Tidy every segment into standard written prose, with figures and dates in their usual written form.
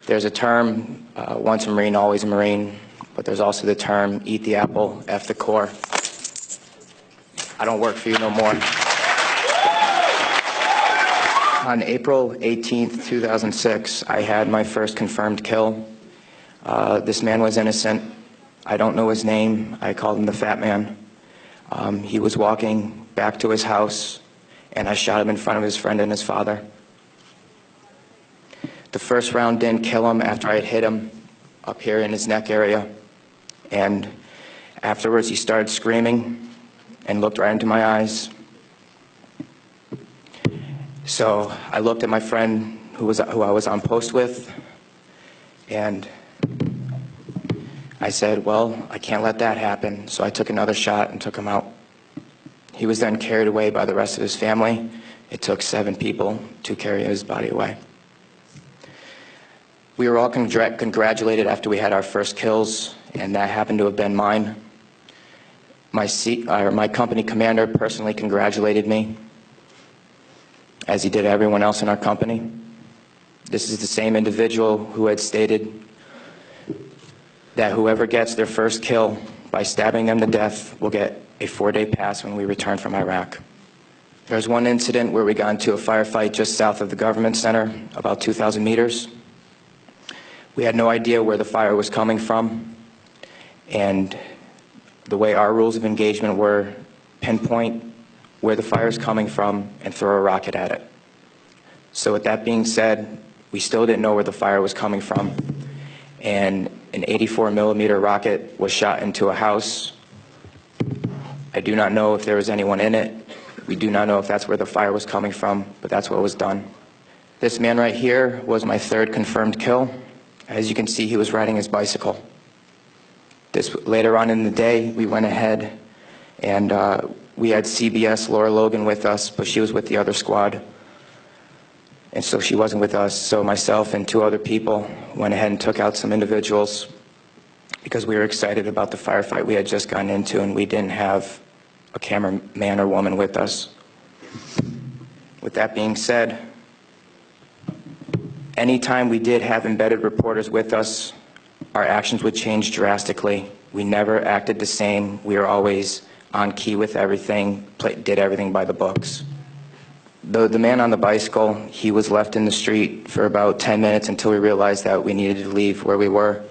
There's a term, once a Marine, always a Marine, but there's also the term, eat the apple, F the Corps. I don't work for you no more. On April 18th, 2006, I had my first confirmed kill. This man was innocent. I don't know his name. I called him the Fat Man. He was walking back to his house, and I shot him in front of his friend and his father. The first round didn't kill him after I had hit him up here in his neck area. And afterwards, he started screaming and looked right into my eyes. So I looked at my friend who I was on post with, and I said, well, I can't let that happen. So I took another shot and took him out. He was then carried away by the rest of his family. It took 7 people to carry his body away. We were all congratulated after we had our first kills, and that happened to have been mine. My company commander personally congratulated me, as he did everyone else in our company. This is the same individual who had stated that whoever gets their first kill by stabbing them to death will get a 4-day pass when we return from Iraq. There was one incident where we got into a firefight just south of the government center, about 2,000 meters. We had no idea where the fire was coming from, and the way our rules of engagement were, pinpoint where the fire is coming from and throw a rocket at it. So with that being said, we still didn't know where the fire was coming from, and an 84-millimeter rocket was shot into a house. I do not know if there was anyone in it. We do not know if that's where the fire was coming from, but that's what was done. This man right here was my 3rd confirmed kill. As you can see, he was riding his bicycle. Later on in the day, we went ahead and we had CBS Laura Logan with us, but she was with the other squad. And so she wasn't with us. So myself and 2 other people went ahead and took out some individuals because we were excited about the firefight we had just gotten into, and we didn't have a cameraman or woman with us. With that being said, anytime we did have embedded reporters with us, our actions would change drastically. We never acted the same. We were always on key with everything, did everything by the books. The man on the bicycle, he was left in the street for about 10 minutes until we realized that we needed to leave where we were.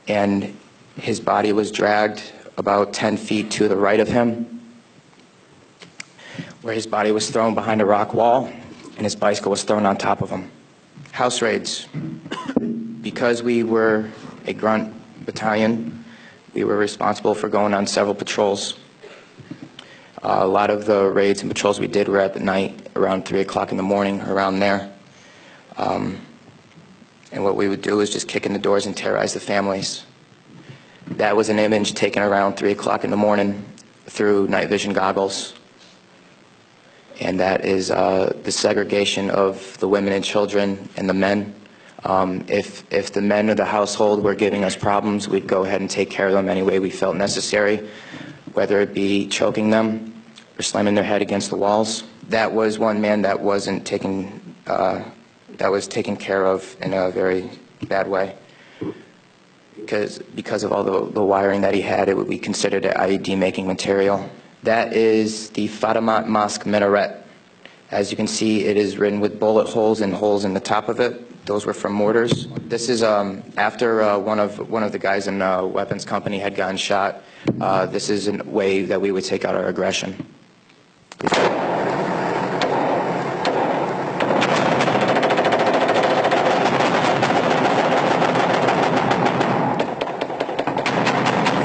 And his body was dragged about 10 feet to the right of him, where his body was thrown behind a rock wall, and his bicycle was thrown on top of him. House raids. Because we were a grunt battalion, we were responsible for going on several patrols. A lot of the raids and patrols we did were at the night, around 3 o'clock in the morning, around there. And what we would do is just kick in the doors and terrorize the families. That was an image taken around 3 o'clock in the morning through night vision goggles. And that is the segregation of the women and children and the men. If the men of the household were giving us problems, we'd go ahead and take care of them any way we felt necessary, whether it be choking them or slamming their head against the walls. That was one man that wasn't taken, that was taken care of in a very bad way. Because of all the wiring that he had, it would be considered an IED making material. That is the Fatimat Mosque minaret. As you can see, it is written with bullet holes and holes in the top of it. Those were from mortars. This is after one of the guys in the weapons company had gotten shot. This is a way that we would take out our aggression.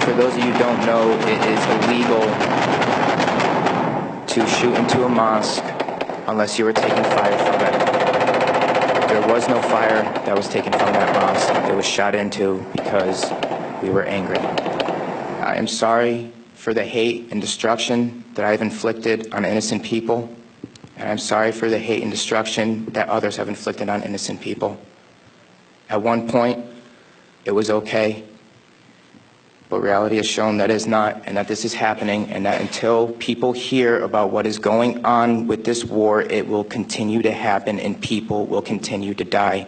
For those of you who don't know, it is illegal to shoot into a mosque unless you were taking fire from it. There was no fire that was taken from that mosque. It was shot into because we were angry. I am sorry for the hate and destruction that I've inflicted on innocent people, and I'm sorry for the hate and destruction that others have inflicted on innocent people. At one point, it was okay, but reality has shown that it's not, and that this is happening, and that until people hear about what is going on with this war, it will continue to happen and people will continue to die.